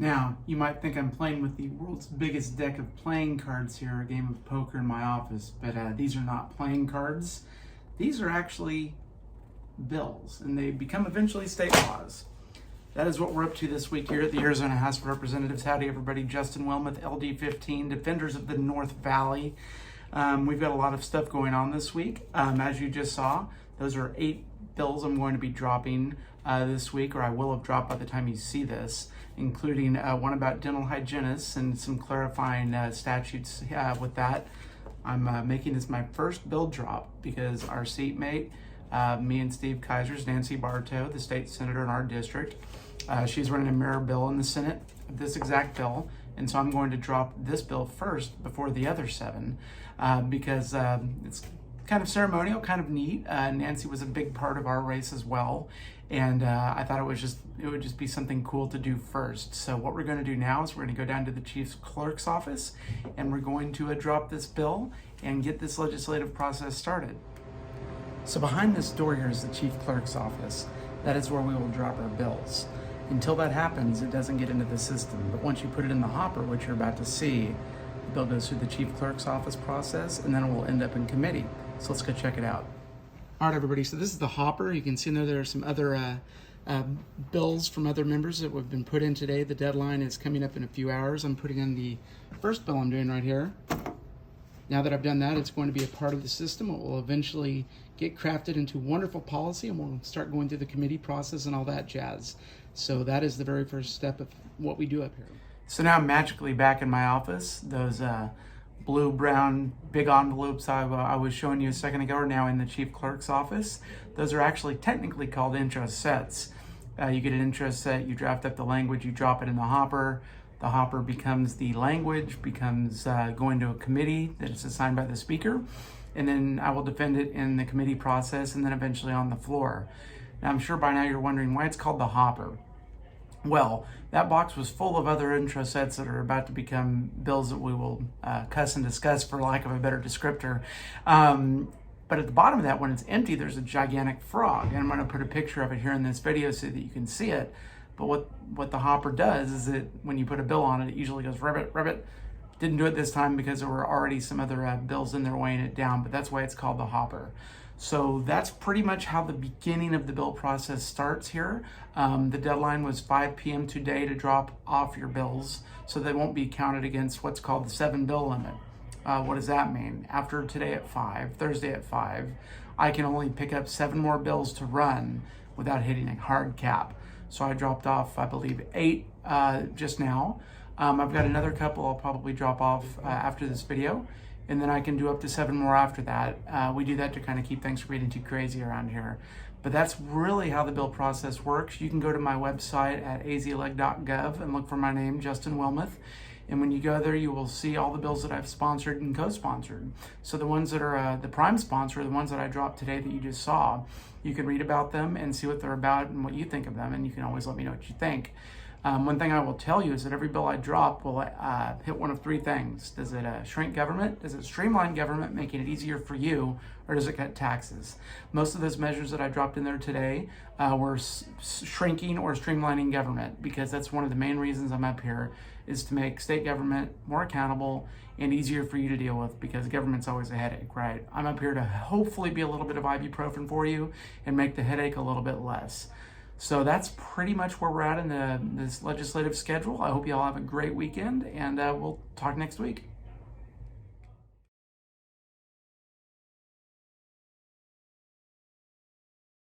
Now, you might think I'm playing with the world's biggest deck of playing cards here, a game of poker in my office, but these are not playing cards. These are actually bills, and they become eventually state laws. That is what we're up to this week here at the Arizona House of Representatives. Howdy, everybody. Justin Wilmoth, LD15, Defenders of the North Valley. We've got a lot of stuff going on this week. As you just saw, those are 8 bills I'm going to be dropping this week, or I will have dropped by the time you see this, including one about dental hygienists and some clarifying statutes with that. I'm making this my first bill drop because our seatmate, me and Steve Kaisers, Nancy Bartow, the state senator in our district, she's running a mirror bill in the Senate, this exact bill, and so I'm going to drop this bill first before the other 7 because it's kind of ceremonial, kind of neat. Nancy was a big part of our race as well, and I thought it would just be something cool to do first. So what we're going to do now is we're going to go down to the chief clerk's office, and we're going to drop this bill and get this legislative process started. So behind this door here is the chief clerk's office. That is where we will drop our bills. Until that happens, it doesn't get into the system. But once you put it in the hopper, which you're about to see, the bill goes through the chief clerk's office process, and then it will end up in committee. So let's go check it out. All right, everybody, so this is the hopper. You can see in there are some other bills from other members that have been put in today. The deadline is coming up in a few hours. I'm putting in the first bill I'm doing right here. Now that I've done that, it's going to be a part of the system. It will eventually get crafted into wonderful policy, and we'll start going through the committee process and all that jazz. So that is the very first step of what we do up here. So now I'm magically back in my office. Those blue-brown big envelopes I was showing you a second ago are now in the chief clerk's office. Those are actually technically called interest sets. You get an interest set, you draft up the language, you drop it in the hopper. The hopper becomes the language, becomes going to a committee that is assigned by the speaker, and then I will defend it in the committee process and then eventually on the floor. Now I'm sure by now you're wondering why it's called the hopper. Well, that box was full of other intro sets that are about to become bills that we will cuss and discuss, for lack of a better descriptor. But at the bottom of that, when it's empty, there's a gigantic frog. And I'm going to put a picture of it here in this video so that you can see it. But what the hopper does is that when you put a bill on it, it usually goes ribbit, ribbit. Didn't do it this time because there were already some other bills in there weighing it down, but that's why it's called the hopper. So that's pretty much how the beginning of the bill process starts here. The deadline was 5 p.m. today to drop off your bills, so they won't be counted against what's called the 7 bill limit. What does that mean? After today at 5, Thursday at 5, I can only pick up 7 more bills to run without hitting a hard cap. So I dropped off, I believe, 8 just now. I've got another couple I'll probably drop off after this video, and then I can do up to 7 more after that. We do that to kind of keep things from getting too crazy around here. But that's really how the bill process works. You can go to my website at azleg.gov and look for my name, Justin Wilmoth. And when you go there, you will see all the bills that I've sponsored and co-sponsored. So the ones that are the prime sponsor, the ones that I dropped today that you just saw, you can read about them and see what they're about and what you think of them, and you can always let me know what you think. One thing I will tell you is that every bill I drop will hit one of 3 things. Does it shrink government? Does it streamline government, making it easier for you? Or does it cut taxes? Most of those measures that I dropped in there today were shrinking or streamlining government, because that's one of the main reasons I'm up here, is to make state government more accountable and easier for you to deal with, because government's always a headache, right? I'm up here to hopefully be a little bit of ibuprofen for you and make the headache a little bit less. So that's pretty much where we're at in this legislative schedule. I hope you all have a great weekend, and we'll talk next week.